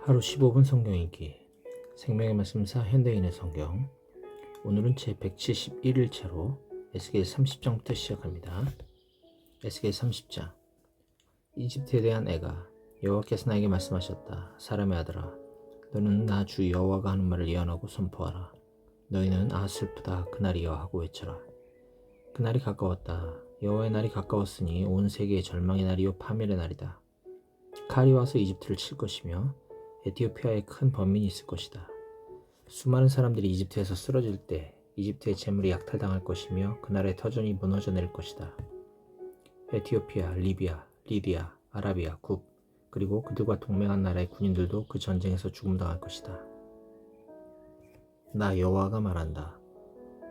하루 15분 성경 읽기 생명의 말씀사 현대인의 성경. 오늘은 제 171일째로 에스겔 30장부터 시작합니다. 에스겔 30장. 이집트에 대한 애가 여호와께서 나에게 말씀하셨다. 사람의 아들아, 너는 나 주 여호와가 하는 말을 예언하고 선포하라. 너희는 아 슬프다 그날이여 하고 외쳐라. 그날이 가까웠다. 여호와의 날이 가까웠으니 온 세계의 절망의 날이요 파멸의 날이다. 칼이 와서 이집트를 칠 것이며 에티오피아에 큰 번민이 있을 것이다. 수많은 사람들이 이집트에서 쓰러질 때 이집트의 재물이 약탈당할 것이며 그날의 터전이 무너져 내릴 것이다. 에티오피아, 리비아, 리디아, 아라비아, 국, 그리고 그들과 동맹한 나라의 군인들도 그 전쟁에서 죽음당할 것이다. 나 여호와가 말한다.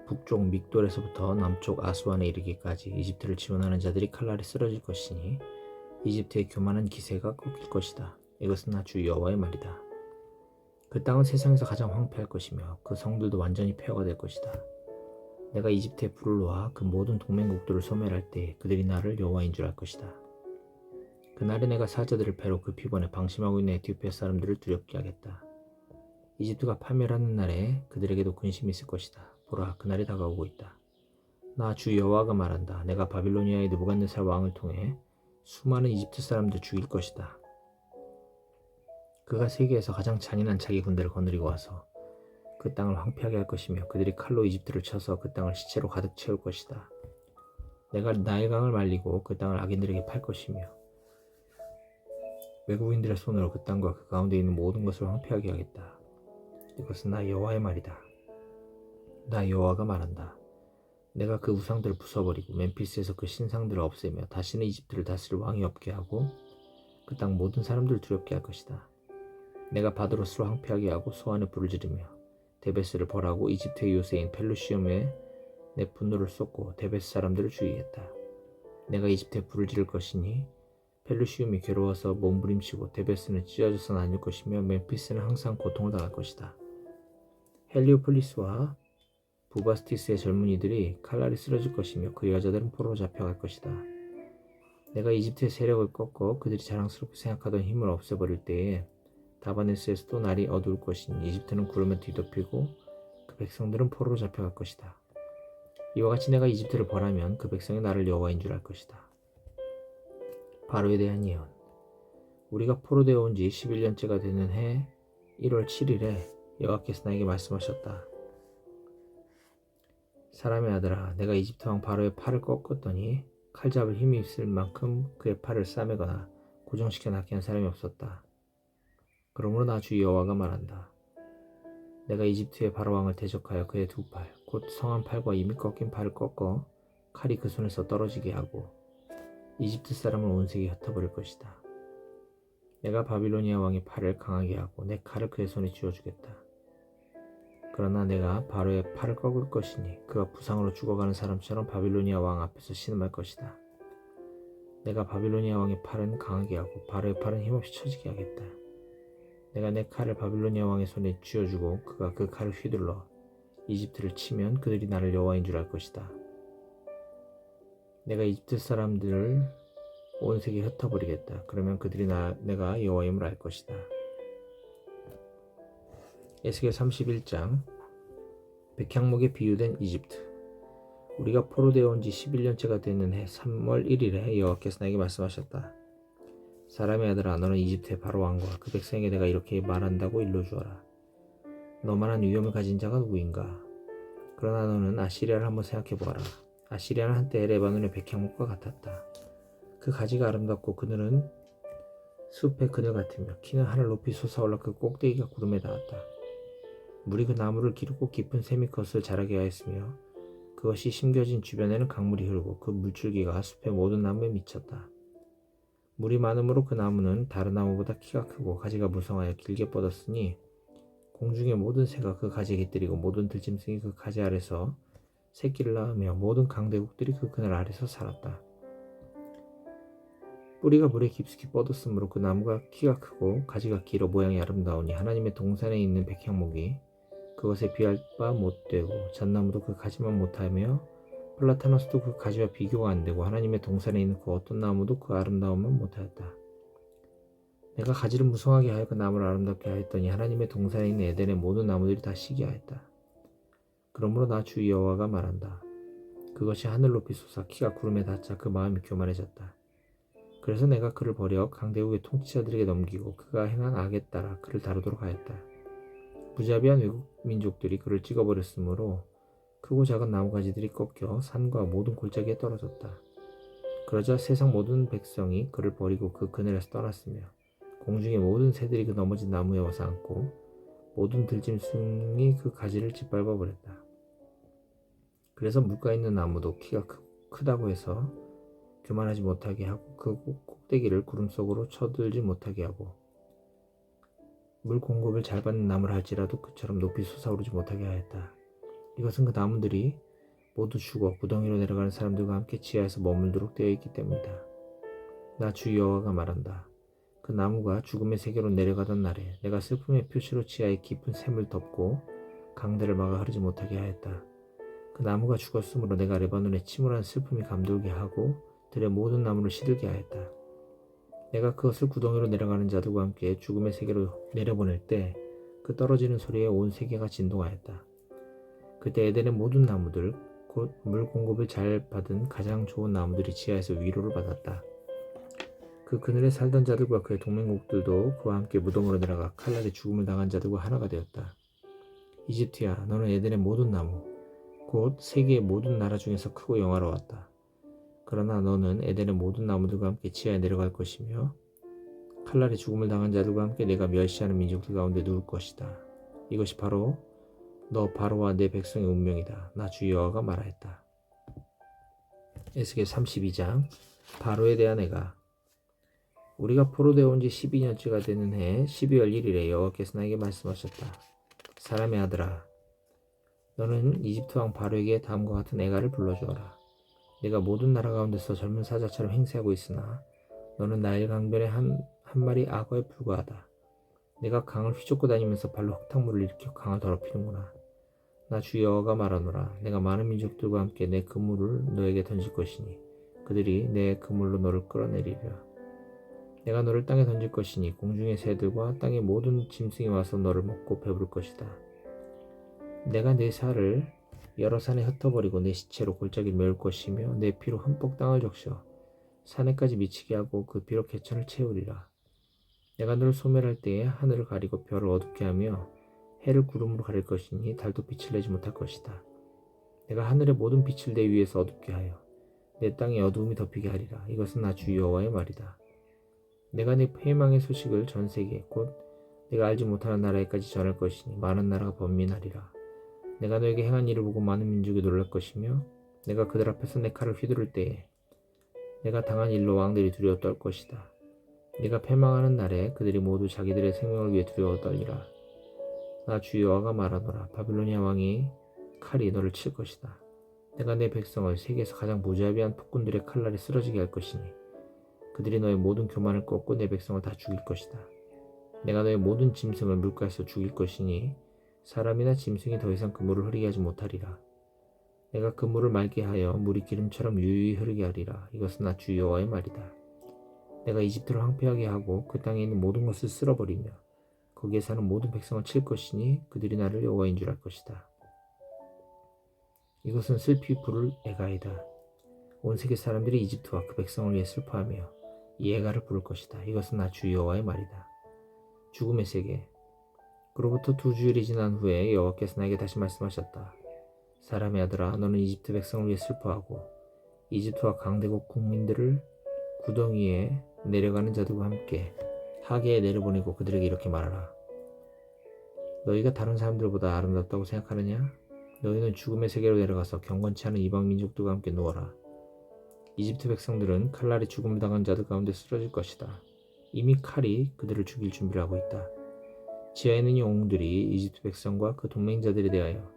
북쪽 믹돌에서부터 남쪽 아수안에 이르기까지 이집트를 지원하는 자들이 칼날에 쓰러질 것이니 이집트의 교만한 기세가 꺾일 것이다. 이것은 나 주 여호와의 말이다. 그 땅은 세상에서 가장 황폐할 것이며 그 성들도 완전히 폐허가 될 것이다. 내가 이집트에 불을 놓아 그 모든 동맹국들을 소멸할 때 그들이 나를 여호와인 줄 알 것이다. 그날에 내가 사자들을 배로 그 피번에 방심하고 있는 에티오피아 사람들을 두렵게 하겠다. 이집트가 파멸하는 날에 그들에게도 근심이 있을 것이다. 보라, 그날이 다가오고 있다. 나 주 여호와가 말한다. 내가 바빌로니아의 느부갓네살 왕을 통해 수많은 이집트 사람들 죽일 것이다. 그가 세계에서 가장 잔인한 자기 군대를 거느리고 와서 그 땅을 황폐하게 할 것이며 그들이 칼로 이집트를 쳐서 그 땅을 시체로 가득 채울 것이다. 내가 나일강을 말리고 그 땅을 악인들에게 팔 것이며 외국인들의 손으로 그 땅과 그 가운데 있는 모든 것을 황폐하게 하겠다. 이것은 나 여호와의 말이다. 나 여호와가 말한다. 내가 그 우상들을 부숴버리고 멤피스에서 그 신상들을 없애며 다시는 이집트를 다스릴 왕이 없게 하고 그 땅 모든 사람들을 두렵게 할 것이다. 내가 바드로스로 황폐하게 하고 소안에 불을 지르며 데베스를 벌하고 이집트의 요새인 펠루시움에 내 분노를 쏟고 데베스 사람들을 죽이겠다. 내가 이집트에 불을 지를 것이니 펠루시움이 괴로워서 몸부림치고 데베스는 찢어져서 나뉠 것이며 멤피스는 항상 고통을 당할 것이다. 헬리오폴리스와 부바스티스의 젊은이들이 칼날에 쓰러질 것이며 그 여자들은 포로로 잡혀갈 것이다. 내가 이집트의 세력을 꺾어 그들이 자랑스럽게 생각하던 힘을 없애버릴 때에 다바네스에서도 날이 어두울 것이니 이집트는 구름에 뒤덮이고 그 백성들은 포로로 잡혀갈 것이다. 이와 같이 내가 이집트를 벌하면 그 백성이 나를 여호와인 줄 알 것이다. 바로에 대한 예언. 우리가 포로되어 온 지 11년째가 되는 해 1월 7일에 여호와께서 나에게 말씀하셨다. 사람의 아들아, 내가 이집트 왕 바로의 팔을 꺾었더니 칼잡을 힘이 있을 만큼 그의 팔을 싸매거나 고정시켜 낫게 한 사람이 없었다. 그러므로 나 주 여호와가 말한다. 내가 이집트의 바로 왕을 대적하여 그의 두 팔, 곧 성한 팔과 이미 꺾인 팔을 꺾어 칼이 그 손에서 떨어지게 하고 이집트 사람을 온 세계에 흩어버릴 것이다. 내가 바빌로니아 왕의 팔을 강하게 하고 내 칼을 그의 손에 쥐어주겠다. 그러나 내가 바로의 팔을 꺾을 것이니 그가 부상으로 죽어가는 사람처럼 바빌로니아 왕 앞에서 신음할 것이다. 내가 바빌로니아 왕의 팔은 강하게 하고 바로의 팔은 힘없이 처지게 하겠다. 내가 내 칼을 바빌로니아 왕의 손에 쥐어주고 그가 그 칼을 휘둘러 이집트를 치면 그들이 나를 여호와인 줄 알 것이다. 내가 이집트 사람들을 온 세계에 흩어버리겠다. 그러면 그들이 내가 여호와임을 알 것이다. 에스겔 31장. 백향목에 비유된 이집트. 우리가 포로되어 온 지 11년째가 되는 해 3월 1일에 여호와께서 나에게 말씀하셨다. 사람의 아들아, 너는 이집트의 바로 왕과 그 백성에게 내가 이렇게 말한다고 일러주어라. 너만한 위엄을 가진 자가 누구인가? 그러나 너는 아시리아를 한번 생각해보아라. 아시리아는 한때 레바논의 백향목과 같았다. 그 가지가 아름답고 그늘은 숲의 그늘 같으며 키는 하늘 높이 솟아올라 그 꼭대기가 구름에 닿았다. 물이 그 나무를 기르고 깊은 샘이 그것을 자라게 하였으며 그것이 심겨진 주변에는 강물이 흐르고 그 물줄기가 숲의 모든 나무에 미쳤다. 물이 많으므로 그 나무는 다른 나무보다 키가 크고 가지가 무성하여 길게 뻗었으니 공중의 모든 새가 그 가지에 깃들이고 모든 들짐승이 그 가지 아래서 새끼를 낳으며 모든 강대국들이 그 그늘 아래서 살았다. 뿌리가 물에 깊숙이 뻗었으므로 그 나무가 키가 크고 가지가 길어 모양이 아름다우니 하나님의 동산에 있는 백향목이 그것에 비할 바 못되고 잣나무도 그 가지만 못하며 플라타너스도 그 가지와 비교가 안되고 하나님의 동산에 있는 그 어떤 나무도 그 아름다움은 못하였다. 내가 가지를 무성하게 하여 그 나무를 아름답게 하였더니 하나님의 동산에 있는 에덴의 모든 나무들이 다 시기하였다. 그러므로 나 주 여호와가 말한다. 그것이 하늘 높이 솟아 키가 구름에 닿자 그 마음이 교만해졌다. 그래서 내가 그를 버려 강대국의 통치자들에게 넘기고 그가 행한 악에 따라 그를 다루도록 하였다. 무자비한 외국 민족들이 그를 찍어버렸으므로 크고 작은 나무가지들이 꺾여 산과 모든 골짜기에 떨어졌다. 그러자 세상 모든 백성이 그를 버리고 그 그늘에서 떠났으며 공중의 모든 새들이 그 넘어진 나무에 와서 앉고 모든 들짐승이 그 가지를 짓밟아 버렸다. 그래서 물가 있는 나무도 키가 크다고 해서 교만하지 못하게 하고 그 꼭대기를 구름 속으로 쳐들지 못하게 하고 물 공급을 잘 받는 나무를 할지라도 그처럼 높이 솟아오르지 못하게 하였다. 이것은 그 나무들이 모두 죽어 구덩이로 내려가는 사람들과 함께 지하에서 머물도록 되어 있기 때문이다. 나 주 여호와가 말한다. 그 나무가 죽음의 세계로 내려가던 날에 내가 슬픔의 표시로 지하의 깊은 샘을 덮고 강들을 막아 흐르지 못하게 하였다. 그 나무가 죽었으므로 내가 레바논의 침울한 슬픔이 감돌게 하고 들의 모든 나무를 시들게 하였다. 내가 그것을 구덩이로 내려가는 자들과 함께 죽음의 세계로 내려보낼 때 그 떨어지는 소리에 온 세계가 진동하였다. 그때 에덴의 모든 나무들 곧 물 공급을 잘 받은 가장 좋은 나무들이 지하에서 위로를 받았다. 그 그늘에 살던 자들과 그의 동맹국들도 그와 함께 무덤으로 내려가 칼날에 죽음을 당한 자들과 하나가 되었다. 이집트야, 너는 에덴의 모든 나무 곧 세계의 모든 나라 중에서 크고 영화로웠다. 그러나 너는 에덴의 모든 나무들과 함께 지하에 내려갈 것이며 칼날에 죽음을 당한 자들과 함께 내가 멸시하는 민족들 가운데 누울 것이다. 이것이 바로 너 바로와 내 백성의 운명이다. 나 주 여호와가 말하였다. 에스겔 32장 바로에 대한 애가 우리가 포로되어 온 지 12년째가 되는 해 12월 1일에 여호와께서 나에게 말씀하셨다. 사람의 아들아, 너는 이집트 왕 바로에게 다음과 같은 애가를 불러주어라. 내가 모든 나라 가운데서 젊은 사자처럼 행세하고 있으나 너는 나일 강변의 한 마리 악어에 불과하다. 내가 강을 휘젓고 다니면서 발로 흙탕물을 일으켜 강을 더럽히는구나. 나 주 여호와가 말하노라. 내가 많은 민족들과 함께 내 그물을 너에게 던질 것이니 그들이 내 그물로 너를 끌어내리리라. 내가 너를 땅에 던질 것이니 공중의 새들과 땅의 모든 짐승이 와서 너를 먹고 배부를 것이다. 내가 내 살을 여러 산에 흩어버리고 내 시체로 골짜기를 메울 것이며 내 피로 흠뻑 땅을 적셔 산에까지 미치게 하고 그 피로 개천을 채우리라. 내가 너를 소멸할 때에 하늘을 가리고 별을 어둡게 하며 해를 구름으로 가릴 것이니 달도 빛을 내지 못할 것이다. 내가 하늘의 모든 빛을 내 위에서 어둡게 하여 내 땅에 어두움이 덮이게 하리라. 이것은 나 주 여호와의 말이다. 내가 네 패망의 소식을 전 세계 곧 내가 알지 못하는 나라에까지 전할 것이니 많은 나라가 번민하리라. 내가 너에게 행한 일을 보고 많은 민족이 놀랄 것이며 내가 그들 앞에서 내 칼을 휘두를 때에 내가 당한 일로 왕들이 두려워 떨 것이다. 네가 패망하는 날에 그들이 모두 자기들의 생명을 위해 두려워 떨리라. 나 주 여호와가 말하노라. 바빌로니아 왕이 칼이 너를 칠 것이다. 내가 내 백성을 세계에서 가장 무자비한 폭군들의 칼날에 쓰러지게 할 것이니 그들이 너의 모든 교만을 꺾고 내 백성을 다 죽일 것이다. 내가 너의 모든 짐승을 물가에서 죽일 것이니 사람이나 짐승이 더 이상 그 물을 흐르게 하지 못하리라. 내가 그 물을 맑게 하여 물이 기름처럼 유유히 흐르게 하리라. 이것은 나 주 여호와의 말이다. 내가 이집트를 황폐하게 하고 그 땅에 있는 모든 것을 쓸어버리며 거기에 사는 모든 백성을 칠 것이니 그들이 나를 여호와인 줄 알 것이다. 이것은 슬피 부를 애가이다. 온 세계 사람들이 이집트와 그 백성을 위해 슬퍼하며 이 애가를 부를 것이다. 이것은 나 주 여호와의 말이다. 죽음의 세계. 그로부터 2주일이 지난 후에 여호와께서 나에게 다시 말씀하셨다. 사람의 아들아, 너는 이집트 백성을 위해 슬퍼하고 이집트와 강대국 국민들을 구덩이에 내려가는 자들과 함께 하계에 내려보내고 그들에게 이렇게 말하라. 너희가 다른 사람들보다 아름답다고 생각하느냐? 너희는 죽음의 세계로 내려가서 경건치 않은 이방 민족들과 함께 누워라. 이집트 백성들은 칼날에 죽음을 당한 자들 가운데 쓰러질 것이다. 이미 칼이 그들을 죽일 준비를 하고 있다. 지하에 있는 영웅들이 이집트 백성과 그 동맹자들에 대하여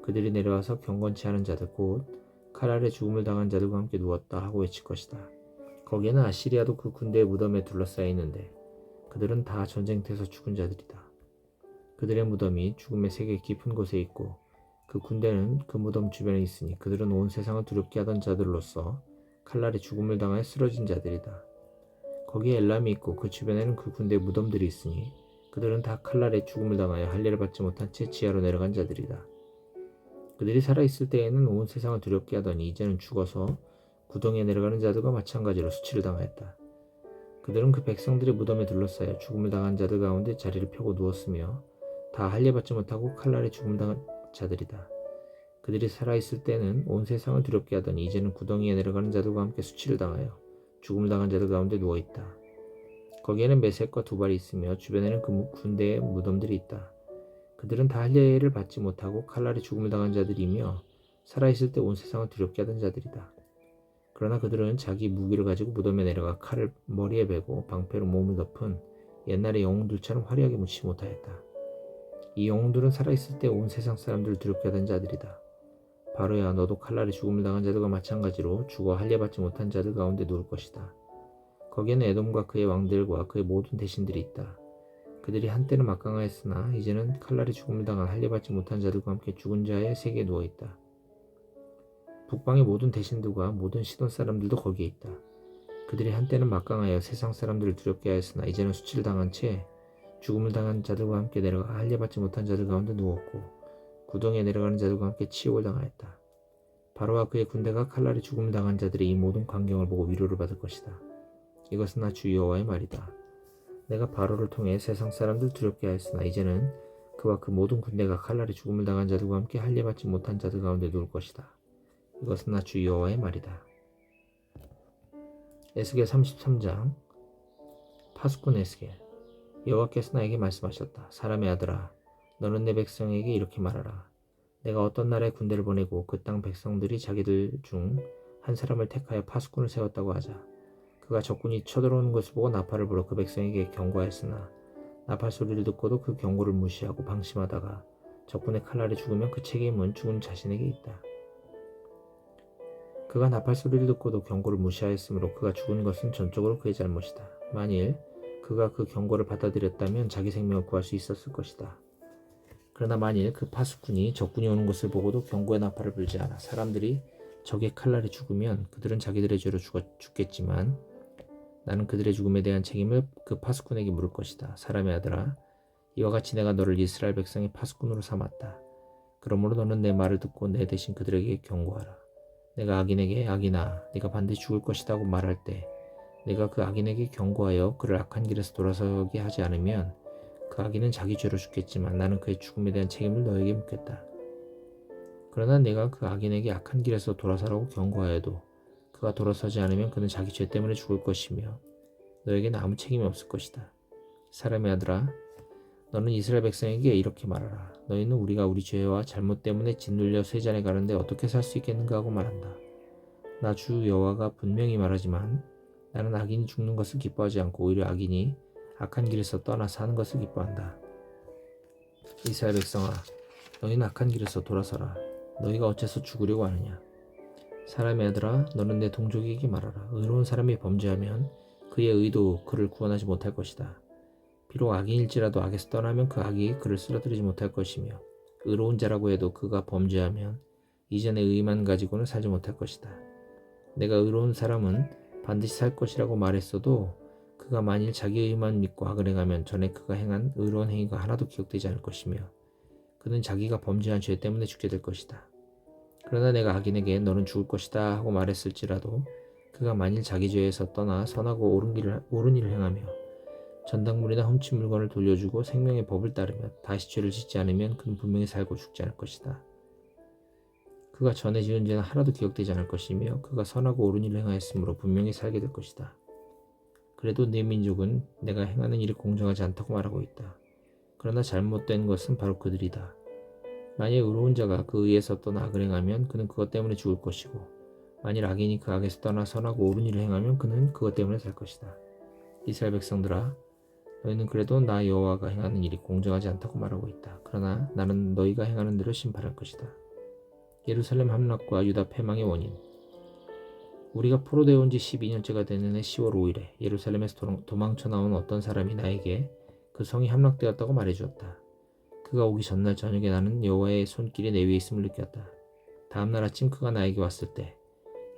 그들이 내려와서 경건치 않은 자들 곧 칼날에 죽음을 당한 자들과 함께 누웠다 하고 외칠 것이다. 거기에는 아시리아도 그 군대의 무덤에 둘러싸여 있는데 그들은 다 전쟁터에서 죽은 자들이다. 그들의 무덤이 죽음의 세계 깊은 곳에 있고 그 군대는 그 무덤 주변에 있으니 그들은 온 세상을 두렵게 하던 자들로서 칼날에 죽음을 당하여 쓰러진 자들이다. 거기에 엘람이 있고 그 주변에는 그 군대의 무덤들이 있으니 그들은 다 칼날에 죽음을 당하여 할례를 받지 못한 채 지하로 내려간 자들이다. 그들이 살아있을 때에는 온 세상을 두렵게 하더니 이제는 죽어서 구덩이에 내려가는 자들과 마찬가지로 수치를 당하였다. 그들은 그 백성들의 무덤에 둘러싸여 죽음을 당한 자들 가운데 자리를 펴고 누웠으며 다 할례 받지 못하고 칼날에 죽음을 당한 자들이다. 그들이 살아있을 때는 온 세상을 두렵게 하더니 이제는 구덩이에 내려가는 자들과 함께 수치를 당하여 죽음을 당한 자들 가운데 누워있다. 거기에는 메섹과 두발이 있으며 주변에는 그 군대의 무덤들이 있다. 그들은 다 할례를 받지 못하고 칼날에 죽음을 당한 자들이며 살아있을 때 온 세상을 두렵게 하던 자들이다. 그러나 그들은 자기 무기를 가지고 무덤에 내려가 칼을 머리에 베고 방패로 몸을 덮은 옛날의 영웅들처럼 화려하게 묻지 못하였다. 이 영웅들은 살아있을 때 온 세상 사람들을 두렵게 하던 자들이다. 바로야 너도 칼날에 죽음을 당한 자들과 마찬가지로 죽어 할례 받지 못한 자들 가운데 누울 것이다. 거기에는 에돔과 그의 왕들과 그의 모든 대신들이 있다. 그들이 한때는 막강하였으나 이제는 칼날에 죽음을 당한 할례 받지 못한 자들과 함께 죽은 자의 세계에 누워있다. 북방의 모든 대신들과 모든 시돈 사람들도 거기에 있다. 그들이 한때는 막강하여 세상 사람들을 두렵게 하였으나 이제는 수치를 당한 채 죽음을 당한 자들과 함께 내려가 할례 받지 못한 자들 가운데 누웠고 구덩이에 내려가는 자들과 함께 치욕을 당하였다. 바로와 그의 군대가 칼날에 죽음을 당한 자들의 이 모든 광경을 보고 위로를 받을 것이다. 이것은 나 주 여호와의 말이다. 내가 바로를 통해 세상 사람들 두렵게 하였으나 이제는 그와 그 모든 군대가 칼날에 죽음을 당한 자들과 함께 할례 받지 못한 자들 가운데 누울 것이다. 이것은 나 주 여호와의 말이다. 에스겔 33장. 파수꾼 에스겔. 여호와께서 나에게 말씀하셨다. 사람의 아들아, 너는 내 백성에게 이렇게 말하라. 내가 어떤 나라에 군대를 보내고 그 땅 백성들이 자기들 중 한 사람을 택하여 파수꾼을 세웠다고 하자. 그가 적군이 쳐들어오는 것을 보고 나팔을 불어 그 백성에게 경고하였으나 나팔 소리를 듣고도 그 경고를 무시하고 방심하다가 적군의 칼날에 죽으면 그 책임은 죽은 자신에게 있다. 그가 나팔 소리를 듣고도 경고를 무시하였으므로 그가 죽은 것은 전적으로 그의 잘못이다. 만일 그가 그 경고를 받아들였다면 자기 생명을 구할 수 있었을 것이다. 그러나 만일 그 파수꾼이 적군이 오는 것을 보고도 경고의 나팔을 불지 않아 사람들이 적의 칼날에 죽으면 그들은 자기들의 죄로 죽겠지만 나는 그들의 죽음에 대한 책임을 그 파수꾼에게 물을 것이다. 사람의 아들아, 이와 같이 내가 너를 이스라엘 백성의 파수꾼으로 삼았다. 그러므로 너는 내 말을 듣고 내 대신 그들에게 경고하라. 내가 악인에게 악인아, 네가 반드시 죽을 것이라고 말할 때 내가 그 악인에게 경고하여 그를 악한 길에서 돌아서게 하지 않으면 그 악인은 자기 죄로 죽겠지만 나는 그의 죽음에 대한 책임을 너에게 묻겠다. 그러나 내가 그 악인에게 악한 길에서 돌아서라고 경고하여도 그가 돌아서지 않으면 그는 자기 죄 때문에 죽을 것이며 너에게는 아무 책임이 없을 것이다. 사람의 아들아, 너는 이스라엘 백성에게 이렇게 말하라. 너희는 우리가 우리 죄와 잘못 때문에 짓눌려 쇠잔에 가는데 어떻게 살 수 있겠는가 하고 말한다. 나 주 여호와가 분명히 말하지만 나는 악인이 죽는 것을 기뻐하지 않고 오히려 악인이 악한 길에서 떠나 사는 것을 기뻐한다. 이스라엘 백성아, 너희는 악한 길에서 돌아서라. 너희가 어째서 죽으려고 하느냐. 사람의 아들아, 너는 내 동족에게 말하라. 의로운 사람이 범죄하면 그의 의도 그를 구원하지 못할 것이다. 비록 악인일지라도 악에서 떠나면 그 악이 그를 쓰러뜨리지 못할 것이며 의로운 자라고 해도 그가 범죄하면 이전의 의만 가지고는 살지 못할 것이다. 내가 의로운 사람은 반드시 살 것이라고 말했어도 그가 만일 자기 의만 믿고 악을 행하면 전에 그가 행한 의로운 행위가 하나도 기억되지 않을 것이며 그는 자기가 범죄한 죄 때문에 죽게 될 것이다. 그러나 내가 악인에게 너는 죽을 것이다 하고 말했을지라도 그가 만일 자기 죄에서 떠나 선하고 옳은 일을 행하며 전당물이나 훔친 물건을 돌려주고 생명의 법을 따르며 다시 죄를 짓지 않으면 그는 분명히 살고 죽지 않을 것이다. 그가 전에 지은 죄는 하나도 기억되지 않을 것이며 그가 선하고 옳은 일을 행하였으므로 분명히 살게 될 것이다. 그래도 네 민족은 내가 행하는 일이 공정하지 않다고 말하고 있다. 그러나 잘못된 것은 바로 그들이다. 만일 의로운 자가 그 의에서 떠나 악을 행하면 그는 그것 때문에 죽을 것이고 만일 악인이 그 악에서 떠나 선하고 옳은 일을 행하면 그는 그것 때문에 살 것이다. 이스라엘 백성들아, 너희는 그래도 나 여호와가 행하는 일이 공정하지 않다고 말하고 있다. 그러나 나는 너희가 행하는 대로 심판할 것이다. 예루살렘 함락과 유다 패망의 원인. 우리가 포로되어 온 지 12년째가 되는 해 10월 5일에 예루살렘에서 도망쳐 나온 어떤 사람이 나에게 그 성이 함락되었다고 말해주었다. 그가 오기 전날 저녁에 나는 여호와의 손길이 내 위에 있음을 느꼈다. 다음날 아침 그가 나에게 왔을 때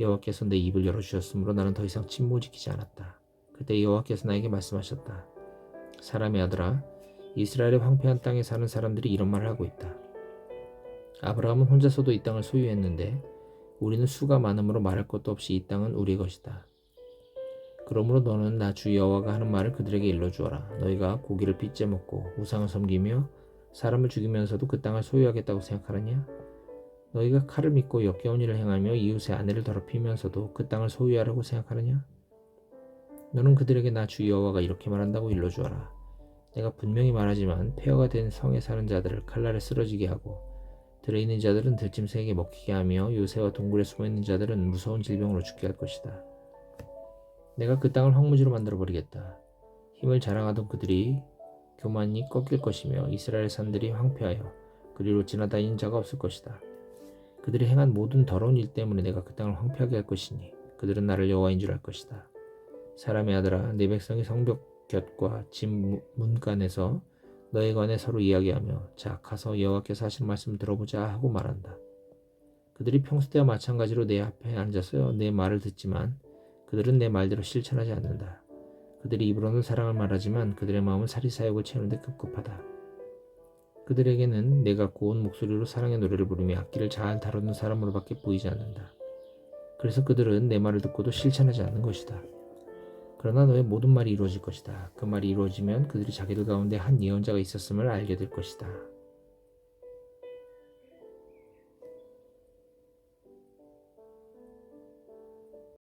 여호와께서 내 입을 열어주셨으므로 나는 더 이상 침묵을 지키지 않았다. 그때 여호와께서 나에게 말씀하셨다. 사람의 아들아, 이스라엘의 황폐한 땅에 사는 사람들이 이런 말을 하고 있다. 아브라함은 혼자서도 이 땅을 소유했는데 우리는 수가 많으므로 말할 것도 없이 이 땅은 우리 것이다. 그러므로 너는 나 주 여호와가 하는 말을 그들에게 일러주어라. 너희가 고기를 빚제 먹고 우상을 섬기며 사람을 죽이면서도 그 땅을 소유하겠다고 생각하느냐? 너희가 칼을 믿고 역겨운 일을 행하며 이웃의 아내를 더럽히면서도 그 땅을 소유하라고 생각하느냐? 너는 그들에게 나 주 여호와가 이렇게 말한다고 일러주어라. 내가 분명히 말하지만 폐허가 된 성에 사는 자들을 칼날에 쓰러지게 하고 들에 있는 자들은 들짐승에게 먹히게 하며 요새와 동굴에 숨어있는 자들은 무서운 질병으로 죽게 할 것이다. 내가 그 땅을 황무지로 만들어버리겠다. 힘을 자랑하던 그들이 교만이 꺾일 것이며 이스라엘 산들이 황폐하여 그리로 지나다니는 자가 없을 것이다. 그들이 행한 모든 더러운 일 때문에 내가 그 땅을 황폐하게 할 것이니 그들은 나를 여호와인 줄 알 것이다. 사람의 아들아, 내 백성이 성벽 곁과 집 문간에서 너에 관해 서로 이야기하며 자 가서 여호와께서 하시는 말씀을 들어보자 하고 말한다. 그들이 평소 때와 마찬가지로 내 앞에 앉아서 내 말을 듣지만 그들은 내 말대로 실천하지 않는다. 그들이 입으로는 사랑을 말하지만 그들의 마음은 사리사욕을 채우는데 급급하다. 그들에게는 내가 고운 목소리로 사랑의 노래를 부르며 악기를 잘 다루는 사람으로밖에 보이지 않는다. 그래서 그들은 내 말을 듣고도 실천하지 않는 것이다. 그러나 너의 모든 말이 이루어질 것이다. 그 말이 이루어지면 그들이 자기들 가운데 한 예언자가 있었음을 알게 될 것이다.